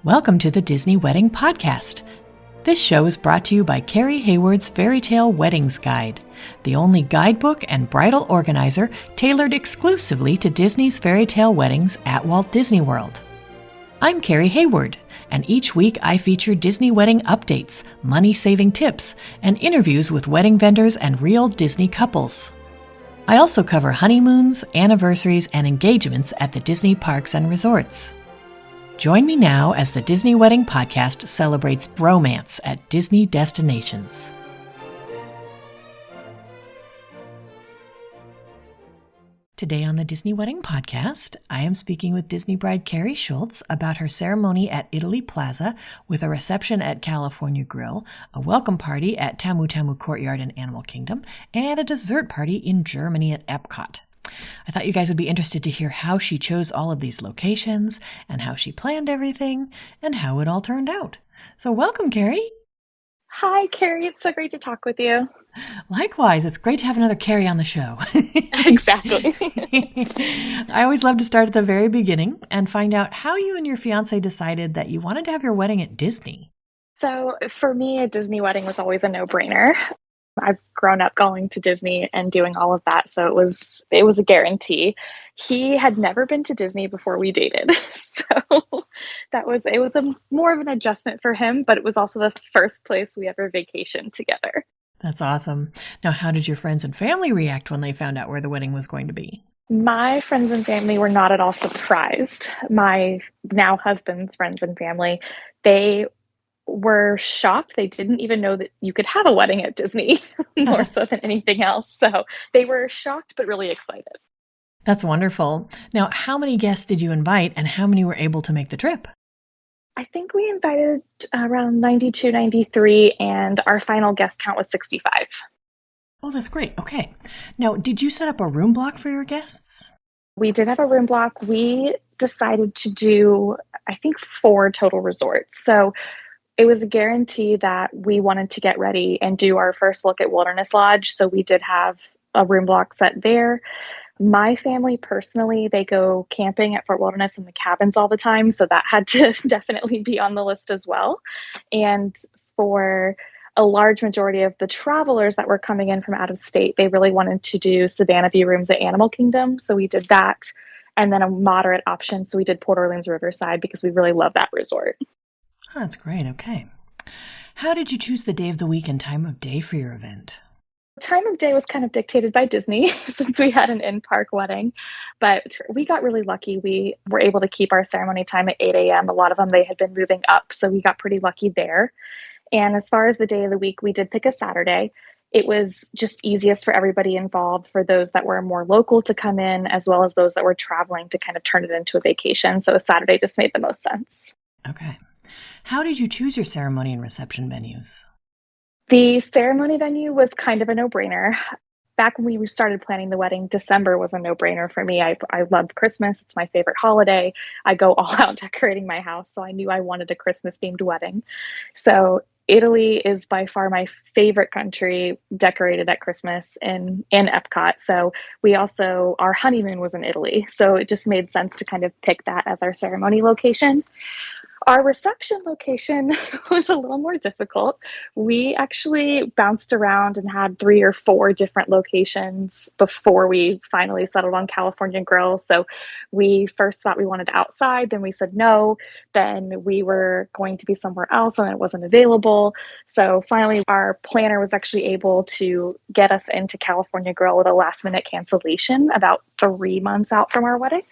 Welcome to the Disney Wedding Podcast. This show is brought to you by Carrie Hayward's Fairy Tale Weddings Guide, the only guidebook and bridal organizer tailored exclusively to Disney's fairy tale weddings at Walt Disney World. I'm Kari Hayward, and each week I feature Disney wedding updates, money-saving tips, and interviews with wedding vendors and real Disney couples. I also cover honeymoons, anniversaries, and engagements at the Disney parks and resorts. Join me now as the Disney Wedding Podcast celebrates romance at Disney destinations. Today on the Disney Wedding Podcast, I am speaking with Disney bride Kari Schultz about her ceremony at Italy Plaza with a reception at California Grill, a welcome party at Tamu Tamu Courtyard in Animal Kingdom, and a dessert party in Germany at EPCOT. I thought you guys would be interested to hear how she chose all of these locations and how she planned everything and how it all turned out. So welcome, Kari. Hi, Kari. It's so great to talk with you. Likewise. It's great to have another Kari on the show. Exactly. I always love to start at the very beginning and find out how you and your fiance decided that you wanted to have your wedding at Disney. So for me, a Disney wedding was always a no-brainer. I've grown up going to Disney and doing all of that, so it was a guarantee. He had never been to Disney before we dated, so it was more of an adjustment for him, but it was also the first place we ever vacationed together. That's awesome. Now, how did your friends and family react when they found out where the wedding was going to be? My friends and family were not at all surprised. My now husband's friends and family, they were shocked. They didn't even know that you could have a wedding at Disney, more so than anything else. So they were shocked, but really excited. That's wonderful. Now, how many guests did you invite and how many were able to make the trip? I think we invited around 92, 93, and our final guest count was 65. Oh, that's great. Okay. Now, did you set up a room block for your guests? We did have a room block. We decided to do, I think, 4 total resorts. So it was a guarantee that we wanted to get ready and do our first look at Wilderness Lodge. So we did have a room block set there. My family personally, they go camping at Fort Wilderness in the cabins all the time. So that had to definitely be on the list as well. And for a large majority of the travelers that were coming in from out of state, they really wanted to do Savannah View rooms at Animal Kingdom. So we did that. And then a moderate option. So we did Port Orleans Riverside because we really love that resort. Oh, that's great. Okay. How did you choose the day of the week and time of day for your event? Time of day was kind of dictated by Disney since we had an in-park wedding, but we got really lucky. We were able to keep our ceremony time at 8 a.m. A lot of them, they had been moving up, so we got pretty lucky there. And as far as the day of the week, we did pick a Saturday. It was just easiest for everybody involved, for those that were more local to come in, as well as those that were traveling to kind of turn it into a vacation. So a Saturday just made the most sense. Okay. How did you choose your ceremony and reception venues? The ceremony venue was kind of a no-brainer. Back when we started planning the wedding, December was a no-brainer for me. I love Christmas. It's my favorite holiday. I go all out decorating my house, so I knew I wanted a Christmas-themed wedding. So Italy is by far my favorite country decorated at Christmas in EPCOT. So our honeymoon was in Italy. So it just made sense to kind of pick that as our ceremony location. Our reception location was a little more difficult. We actually bounced around and had 3 or 4 different locations before we finally settled on California Grill. So we first thought we wanted outside, then we said no, then we were going to be somewhere else and it wasn't available. So finally, our planner was actually able to get us into California Grill with a last minute cancellation about 3 months out from our wedding.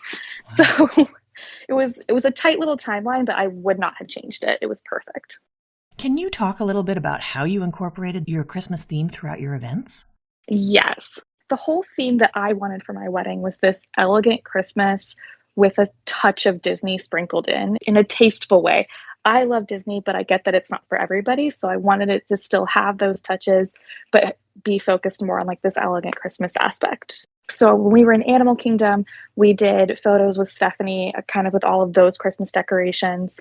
Wow. So it was a tight little timeline, but I would not have changed it. It was perfect. Can you talk a little bit about how you incorporated your Christmas theme throughout your events? Yes. The whole theme that I wanted for my wedding was this elegant Christmas with a touch of Disney sprinkled in a tasteful way. I love Disney, but I get that it's not for everybody. So I wanted it to still have those touches, but be focused more on like this elegant Christmas aspect. So when we were in Animal Kingdom, we did photos with Stephanie, kind of with all of those Christmas decorations.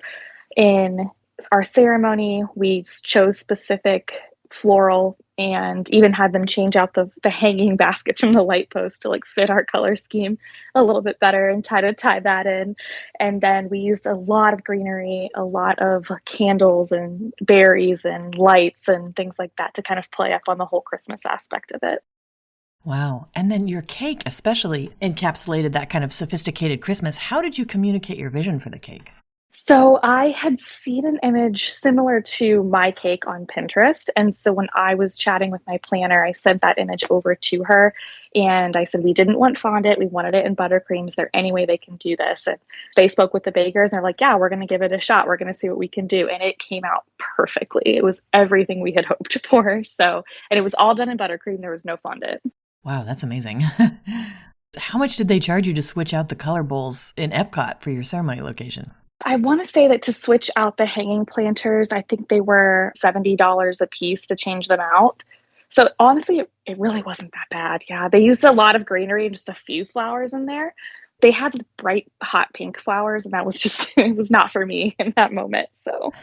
In our ceremony, we chose specific floral and even had them change out the hanging baskets from the light post to like fit our color scheme a little bit better and try to tie that in. And then we used a lot of greenery, a lot of candles and berries and lights and things like that to kind of play up on the whole Christmas aspect of it. Wow. And then your cake especially encapsulated that kind of sophisticated Christmas. How did you communicate your vision for the cake? So I had seen an image similar to my cake on Pinterest. And so when I was chatting with my planner, I sent that image over to her. And I said, we didn't want fondant. We wanted it in buttercream. Is there any way they can do this? And they spoke with the bakers and they're like, yeah, we're going to give it a shot. We're going to see what we can do. And it came out perfectly. It was everything we had hoped for. So, and it was all done in buttercream. There was no fondant. Wow, that's amazing. How much did they charge you to switch out the color bowls in EPCOT for your ceremony location? I want to say that to switch out the hanging planters, I think they were $70 a piece to change them out. So honestly, it really wasn't that bad. Yeah, they used a lot of greenery and just a few flowers in there. They had bright, hot pink flowers, and that was just, it was not for me in that moment. So,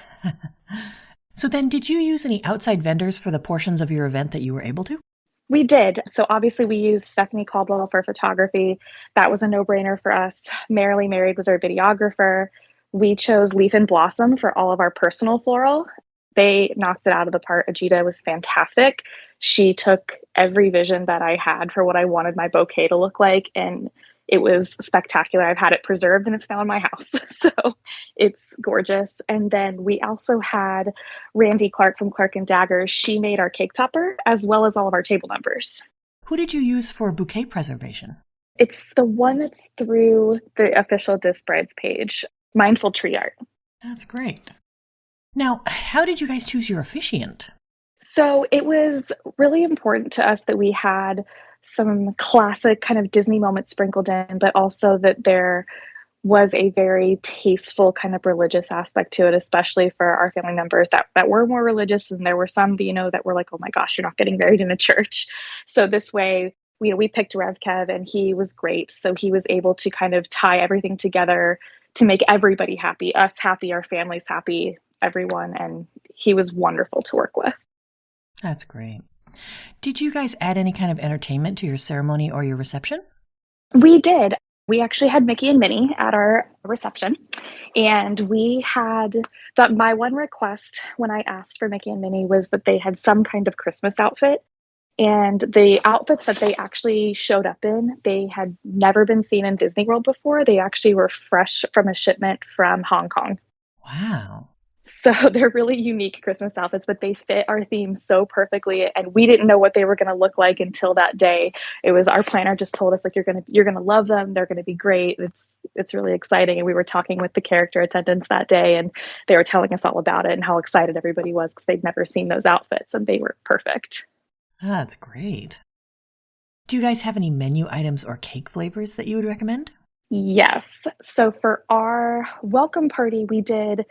So then did you use any outside vendors for the portions of your event that you were able to? we did. So obviously we used Stephanie Caldwell for photography. That was a no-brainer for us. Merrily Married was our videographer. We chose Leaf and Blossom for all of our personal floral. They knocked it out of the park. Ajita was fantastic. She took every vision that I had for what I wanted my bouquet to look like, and it was spectacular. I've had it preserved and it's now in my house. So it's gorgeous. And then we also had Randy Clark from Clark and Dagger. She made our cake topper as well as all of our table numbers. Who did you use for bouquet preservation? It's the one that's through the official Disc Brides page, Mindful Tree Art. That's great. Now, how did you guys choose your officiant? So it was really important to us that we had some classic kind of Disney moments sprinkled in, but also that there was a very tasteful kind of religious aspect to it, especially for our family members that were more religious. And there were some, that were like, oh my gosh, you're not getting married in a church. So this way, we picked Rev Kev and he was great. So he was able to kind of tie everything together to make everybody happy, us happy, our families happy, everyone. And he was wonderful to work with. That's great. Did you guys add any kind of entertainment to your ceremony or your reception? We did. We actually had Mickey and Minnie at our reception. And we had, but my one request when I asked for Mickey and Minnie was that they had some kind of Christmas outfit. And the outfits that they actually showed up in, they had never been seen in Disney World before. They actually were fresh from a shipment from Hong Kong. Wow. So they're really unique Christmas outfits, but they fit our theme so perfectly. And we didn't know what they were going to look like until that day. It was our planner just told us, like, you're going to love them. They're going to be great. It's really exciting. And we were talking with the character attendants that day, and they were telling us all about it and how excited everybody was because they'd never seen those outfits, and they were perfect. That's great. Do you guys have any menu items or cake flavors that you would recommend? Yes. So for our welcome party, we did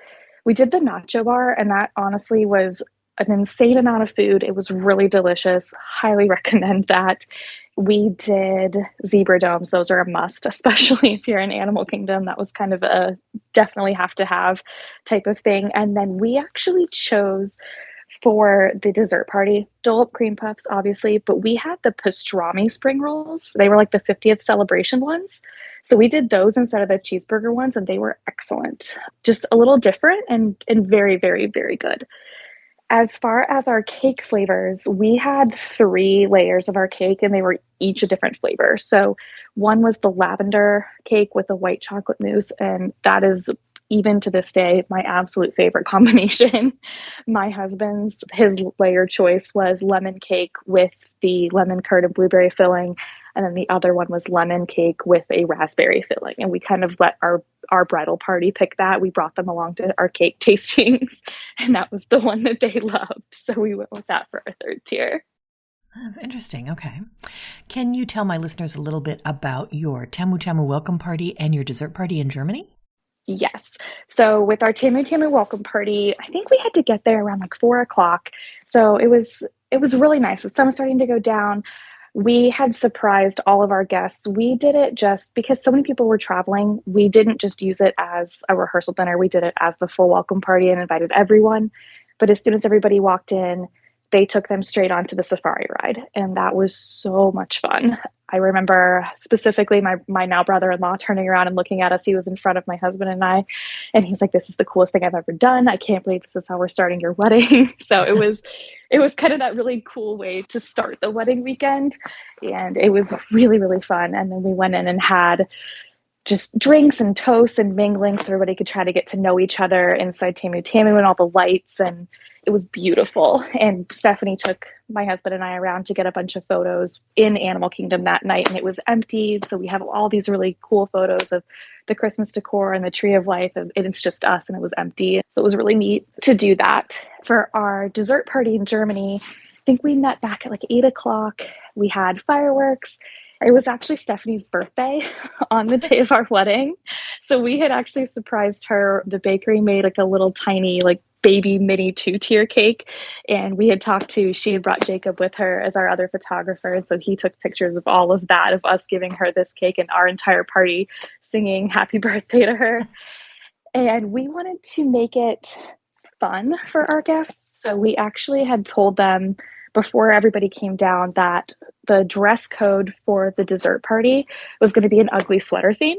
the nacho bar, and that honestly was an insane amount of food. It was really delicious. Highly recommend that. We did zebra domes. Those are a must, especially if you're in Animal Kingdom. That was kind of a definitely have to have type of thing. And then we actually chose for the dessert party, Dole Whip cream puffs, obviously, but we had the pastrami spring rolls. They were like the 50th celebration ones. So we did those instead of the cheeseburger ones, and they were excellent. Just a little different and very, very, very good. As far as our cake flavors, we had 3 layers of our cake, and they were each a different flavor. So one was the lavender cake with a white chocolate mousse, and that is, even to this day, my absolute favorite combination. My husband's, his layer choice was lemon cake with the lemon curd and blueberry filling. And then the other one was lemon cake with a raspberry filling. And we kind of let our bridal party pick that. We brought them along to our cake tastings, and that was the one that they loved. So we went with that for our 3rd tier. That's interesting. Okay. Can you tell my listeners a little bit about your Tamu Tamu welcome party and your dessert party in Germany? Yes. So with our Tamu Tamu welcome party, I think we had to get there around like 4:00. So it was really nice. With sun starting to go down, we had surprised all of our guests. We did it just because so many people were traveling. We didn't just use it as a rehearsal dinner. We did it as the full welcome party and invited everyone. But as soon as everybody walked in, they took them straight onto the safari ride. And that was so much fun. I remember specifically my now brother-in-law turning around and looking at us. He was in front of my husband and I, and he was like, "This is the coolest thing I've ever done. I can't believe this is how we're starting your wedding." So it was kind of that really cool way to start the wedding weekend. And it was really, really fun. And then we went in and had just drinks and toasts and mingling so everybody could try to get to know each other inside Tamu Tamu and all the lights. And it was beautiful. And Stephanie took my husband and I around to get a bunch of photos in Animal Kingdom that night, and it was empty. So we have all these really cool photos of the Christmas decor and the tree of life, and it's just us, and it was empty. So it was really neat to do that. For our dessert party in Germany, I think we met back at like 8 o'clock. We had fireworks. It was actually Stephanie's birthday on the day of our wedding. So we had actually surprised her. The bakery made like a little tiny like baby mini 2-tier cake. And she had brought Jacob with her as our other photographer. And so he took pictures of all of that, of us giving her this cake and our entire party singing happy birthday to her. And we wanted to make it fun for our guests. So we actually had told them before everybody came down that the dress code for the dessert party was going to be an ugly sweater theme.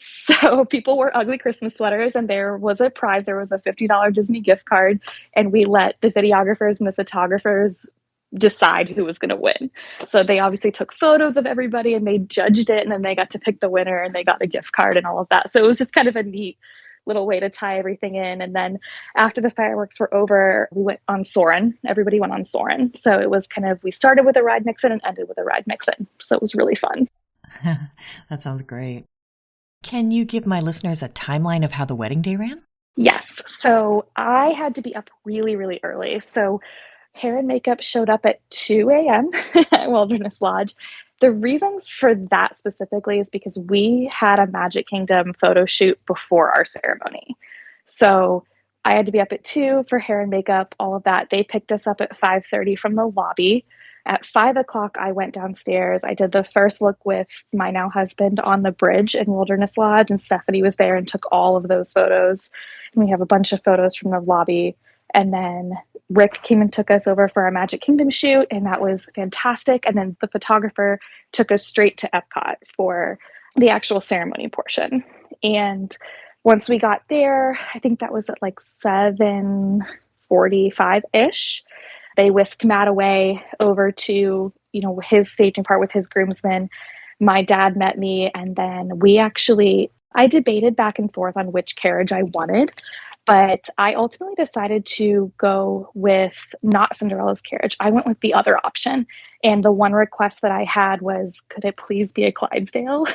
So people wore ugly Christmas sweaters, and there was a prize. There was a $50 Disney gift card, and we let the videographers and the photographers decide who was going to win. So they obviously took photos of everybody and they judged it, and then they got to pick the winner and they got the gift card and all of that. So it was just kind of a neat little way to tie everything in. And then after the fireworks were over, we went on Soarin. Everybody went on Soarin. So it was kind of, we started with a ride mix-in and ended with a ride mix-in. So it was really fun. That sounds great. Can you give my listeners a timeline of how the wedding day ran? Yes. So I had to be up really, really early. So hair and makeup showed up at 2 a.m. at Wilderness Lodge. The reason for that specifically is because we had a Magic Kingdom photo shoot before our ceremony. So I had to be up at 2 for hair and makeup, all of that. They picked us up at 5:30 from the lobby. At 5 o'clock, I went downstairs. I did the first look with my now husband on the bridge in Wilderness Lodge, and Stephanie was there and took all of those photos. And we have a bunch of photos from the lobby. And then Rick came and took us over for our Magic Kingdom shoot, and that was fantastic. And then the photographer took us straight to EPCOT for the actual ceremony portion. And once we got there, I think that was at like 7:45-ish. They whisked Matt away over to, his staging part with his groomsmen. My dad met me, and then I debated back and forth on which carriage I wanted, but I ultimately decided to go with not Cinderella's carriage. I went with the other option. And the one request that I had was, could it please be a Clydesdale?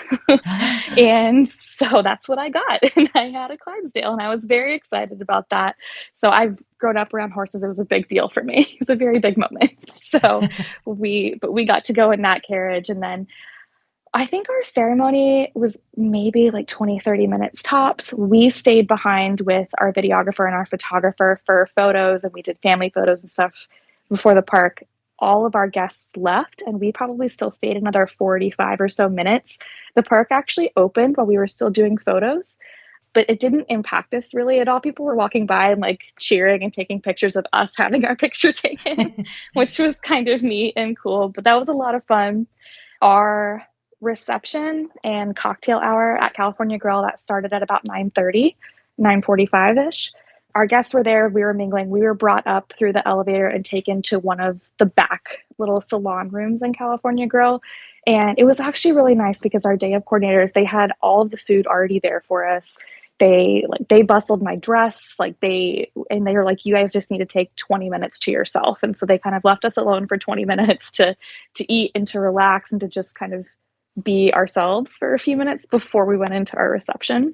And so that's what I got. And I had a Clydesdale, and I was very excited about that. So I've grown up around horses. It was a big deal for me. It was a very big moment. So we got to go in that carriage. And then I think our ceremony was maybe like 20-30 minutes tops. We stayed behind with our videographer and our photographer for photos, and we did family photos and stuff before the park. All of our guests left, and we probably still stayed another 45 or so minutes. The park actually opened while we were still doing photos, but it didn't impact us really at all. People were walking by and like cheering and taking pictures of us having our picture taken, which was kind of neat and cool, but that was a lot of fun. Our reception and cocktail hour at California Grill, that started at about 9:30, 9:45-ish. Our guests were there. We were mingling. We were brought up through the elevator and taken to one of the back little salon rooms in California Grill. And it was actually really nice because our day of coordinators, they had all of the food already there for us. They bustled my dress, they were like, you guys just need to take 20 minutes to yourself. And so they kind of left us alone for 20 minutes to eat and to relax and to just kind of be ourselves for a few minutes before we went into our reception.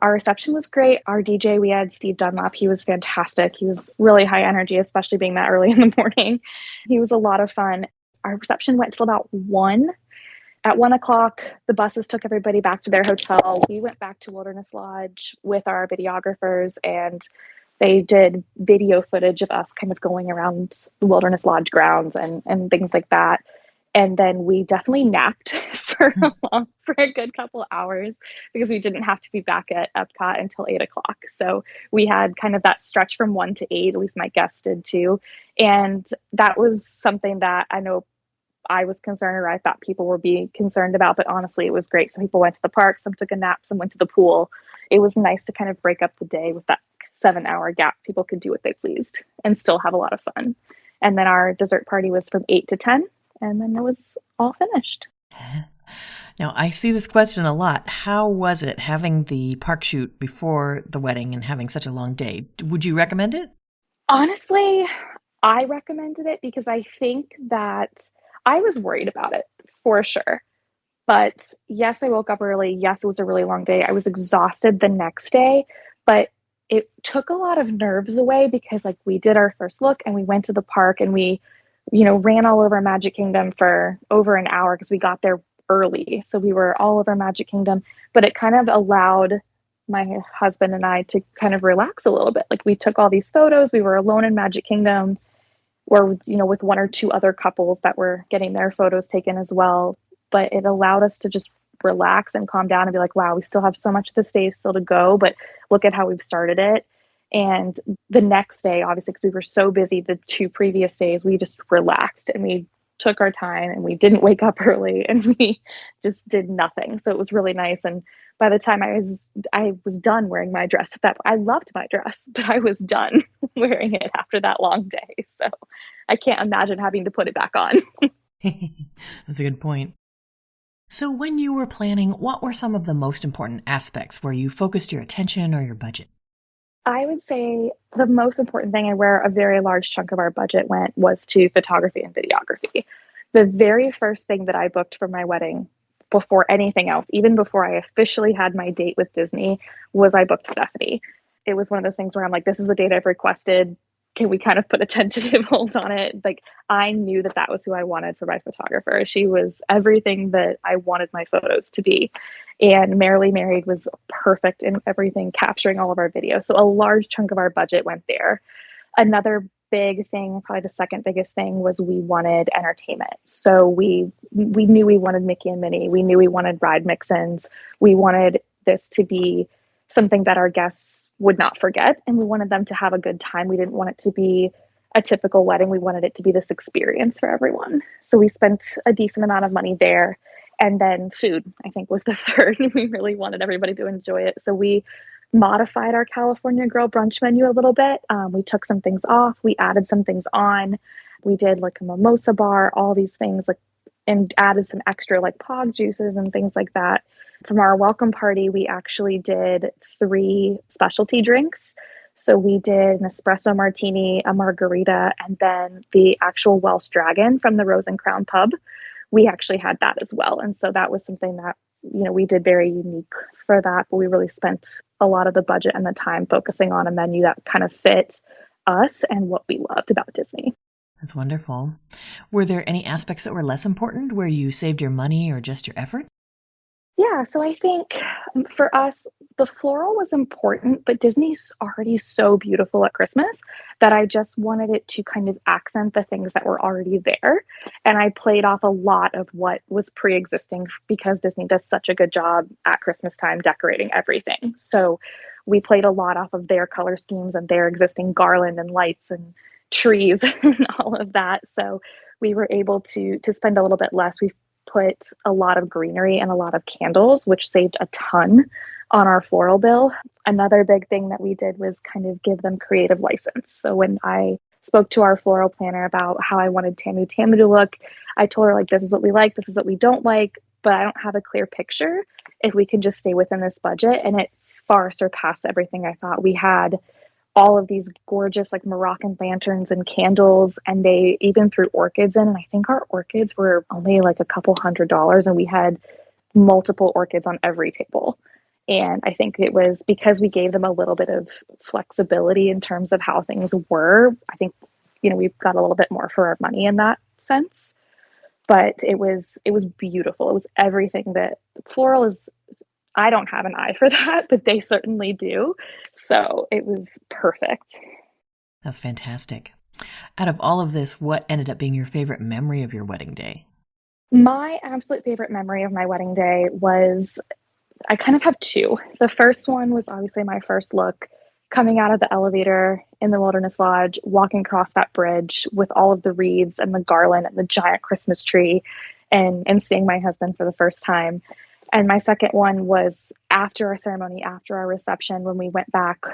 Our reception was great. Our DJ, we had Steve Dunlap. He was fantastic. He was really high energy, especially being that early in the morning. He was a lot of fun. Our reception went till about 1. At 1 o'clock, the buses took everybody back to their hotel. We went back to Wilderness Lodge with our videographers, and they did video footage of us kind of going around the Wilderness Lodge grounds and things like that. And then we definitely napped for a good couple hours because we didn't have to be back at Epcot until 8 o'clock. So we had kind of that stretch from 1 to 8, at least my guests did too. And that was something that I know I was concerned, or I thought people were being concerned about, but honestly, it was great. Some people went to the park, some took a nap, some went to the pool. It was nice to kind of break up the day with that 7 hour gap. People could do what they pleased and still have a lot of fun. And then our dessert party was from 8 to 10, and then it was all finished. Now, I see this question a lot. How was it having the park shoot before the wedding and having such a long day? Would you recommend it? Honestly, I recommended it because I think that I was worried about it for sure. But yes, I woke up early. Yes, it was a really long day. I was exhausted the next day, but it took a lot of nerves away because like we did our first look and we went to the park and we, ran all over Magic Kingdom for over an hour because we got there early. So we were all over Magic Kingdom, but it kind of allowed my husband and I to kind of relax a little bit. Like we took all these photos. We were alone in Magic Kingdom or, with one or two other couples that were getting their photos taken as well. But it allowed us to just relax and calm down and be like, wow, we still have so much of this day still to go, but look at how we've started it. And the next day, obviously, because we were so busy the 2 previous days, we just relaxed and we took our time and we didn't wake up early and we just did nothing. So it was really nice. And by the time I was done wearing my dress at that point, I loved my dress, but I was done wearing it after that long day. So I can't imagine having to put it back on. That's a good point. So when you were planning, what were some of the most important aspects where you focused your attention or your budget? I would say the most important thing and where a very large chunk of our budget went was to photography and videography. The very first thing that I booked for my wedding before anything else, even before I officially had my date with Disney, was I booked Stephanie. It was one of those things where I'm like, this is the date I've requested. Can we kind of put a tentative hold on it? Like, I knew that that was who I wanted for my photographer. She was everything that I wanted my photos to be. And Merrily Married was perfect in everything, capturing all of our videos. So a large chunk of our budget went there. Another big thing, probably the second biggest thing, was we wanted entertainment. So we knew we wanted Mickey and Minnie. We knew we wanted ride mix-ins. We wanted this to be something that our guests would not forget, and we wanted them to have a good time. We didn't want it to be a typical wedding. We wanted it to be this experience for everyone. So we spent a decent amount of money there. And then food, I think, was the third. We really wanted everybody to enjoy it. So we modified our California Grill brunch menu a little bit. We took some things off. We added some things on. We did like a mimosa bar, all these things, like, and added some extra like pog juices and things like that. From our welcome party, we actually did 3 specialty drinks. So we did an espresso martini, a margarita, and then the actual Welsh Dragon from the Rose and Crown pub. We actually had that as well. And so that was something that, we did very unique for that, but we really spent a lot of the budget and the time focusing on a menu that kind of fit us and what we loved about Disney. That's wonderful. Were there any aspects that were less important where you saved your money or just your effort? Yeah, so I think for us, the floral was important, but Disney's already so beautiful at Christmas that I just wanted it to kind of accent the things that were already there. And I played off a lot of what was pre-existing because Disney does such a good job at Christmas time decorating everything. So we played a lot off of their color schemes and their existing garland and lights and trees and all of that. So we were able to spend a little bit less. We put a lot of greenery and a lot of candles, which saved a ton on our floral bill. Another big thing that we did was kind of give them creative license. So when I spoke to our floral planner about how I wanted Tamu Tamu to look, I told her, like, this is what we like, this is what we don't like, but I don't have a clear picture if we can just stay within this budget. And it far surpassed everything I thought. We had all of these gorgeous like Moroccan lanterns and candles, and they even threw orchids in. And I think our orchids were only like a couple $100, and we had multiple orchids on every table. And I think it was because we gave them a little bit of flexibility in terms of how things were. I think, we've got a little bit more for our money in that sense. But it was beautiful. It was everything that floral is. I don't have an eye for that, but they certainly do. So it was perfect. That's fantastic. Out of all of this, what ended up being your favorite memory of your wedding day? My absolute favorite memory of my wedding day was, I kind of have two. The first one was obviously my first look coming out of the elevator in the Wilderness Lodge, walking across that bridge with all of the wreaths and the garland and the giant Christmas tree, and seeing my husband for the first time. And my second one was after our ceremony, after our reception, when we went back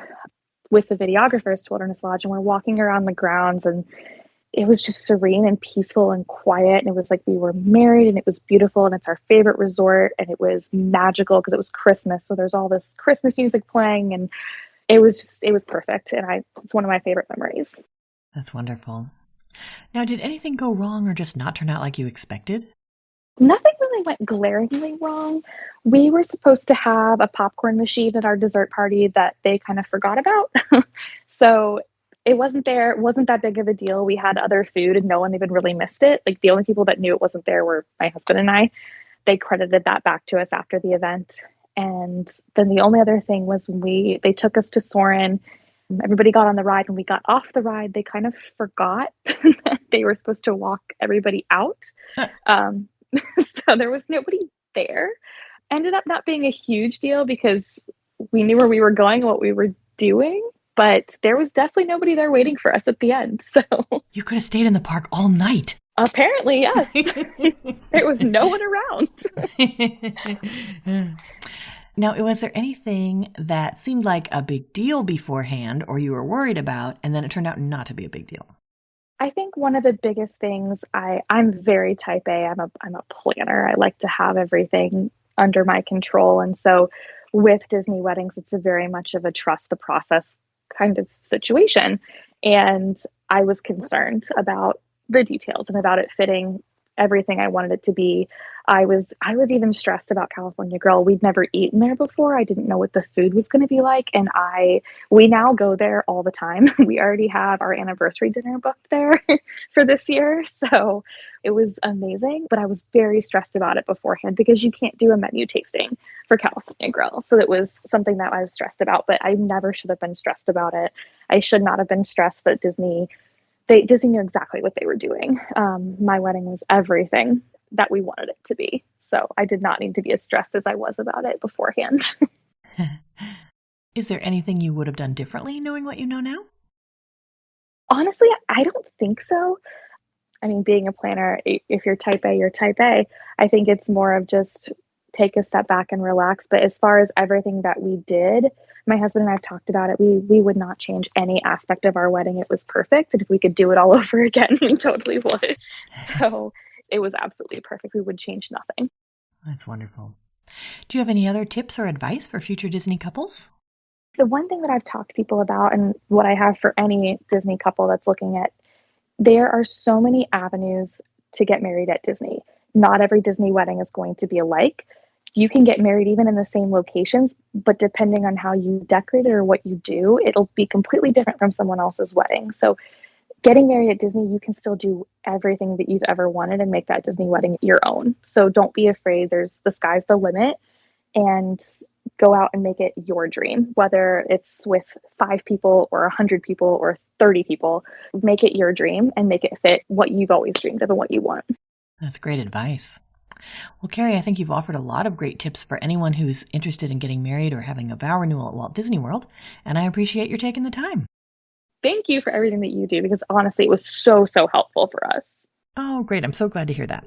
with the videographers to Wilderness Lodge and we're walking around the grounds, and it was just serene and peaceful and quiet. And it was like we were married and it was beautiful and it's our favorite resort and it was magical because it was Christmas. So there's all this Christmas music playing and it was perfect. And it's one of my favorite memories. That's wonderful. Now, did anything go wrong or just not turn out like you expected? Nothing really went glaringly wrong. We were supposed to have a popcorn machine at our dessert party that they kind of forgot about. So it wasn't there. It wasn't that big of a deal. We had other food and no one even really missed it. Like the only people that knew it wasn't there were my husband and I. They credited that back to us after the event. And then the only other thing was they took us to Soarin. Everybody got on the ride. When we got off the ride, they kind of forgot that they were supposed to walk everybody out. So there was nobody there. Ended up not being a huge deal because we knew where we were going and what we were doing, but there was definitely nobody there waiting for us at the end. So you could have stayed in the park all night. Apparently, yes. There was no one around. Now, was there anything that seemed like a big deal beforehand or you were worried about, and then it turned out not to be a big deal? I think one of the biggest things, I'm very type A. I'm a planner. I like to have everything under my control. And so with Disney weddings, it's a very much of a trust the process kind of situation. And I was concerned about the details and about it fitting everything I wanted it to be. I was even stressed about California Grill. We'd never eaten there before. I didn't know what the food was going to be like. And we now go there all the time. We already have our anniversary dinner booked there for this year. So it was amazing, but I was very stressed about it beforehand because you can't do a menu tasting for California Grill. So it was something that I was stressed about, but I never should have been stressed about it. I should not have been stressed that Disney knew exactly what they were doing. My wedding was everything that we wanted it to be. So I did not need to be as stressed as I was about it beforehand. Is there anything you would have done differently knowing what you know now? Honestly, I don't think so. I mean, being a planner, if you're type A, you're type A. I think it's more of just take a step back and relax. But as far as everything that we did, my husband and I have talked about it. We would not change any aspect of our wedding. It was perfect. And if we could do it all over again, we totally would. So it was absolutely perfect. We would change nothing. That's wonderful. Do you have any other tips or advice for future Disney couples? The one thing that I've talked to people about, and what I have for any Disney couple that's looking at, there are so many avenues to get married at Disney. Not every Disney wedding is going to be alike. You can get married even in the same locations, but depending on how you decorate it or what you do, it'll be completely different from someone else's wedding. So getting married at Disney, you can still do everything that you've ever wanted and make that Disney wedding your own. So don't be afraid. The sky's the limit, and go out and make it your dream, whether it's with 5 people or 100 people or 30 people. Make it your dream and make it fit what you've always dreamed of and what you want. That's great advice. Well, Kari, I think you've offered a lot of great tips for anyone who's interested in getting married or having a vow renewal at Walt Disney World, and I appreciate your taking the time. Thank you for everything that you do, because honestly, it was so helpful for us. Oh, great. I'm so glad to hear that.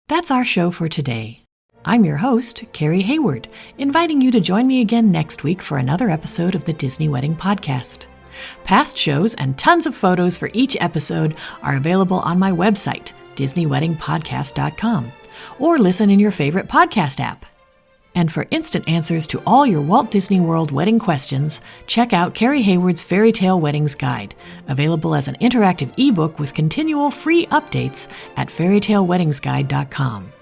That's our show for today. I'm your host, Kari Hayward, inviting you to join me again next week for another episode of the Disney Wedding Podcast. Past shows and tons of photos for each episode are available on my website, DisneyWeddingPodcast.com, or listen in your favorite podcast app. And for instant answers to all your Walt Disney World wedding questions, check out Kari Hayward's Fairy Tale Weddings Guide, available as an interactive ebook with continual free updates at fairytaleweddingsguide.com.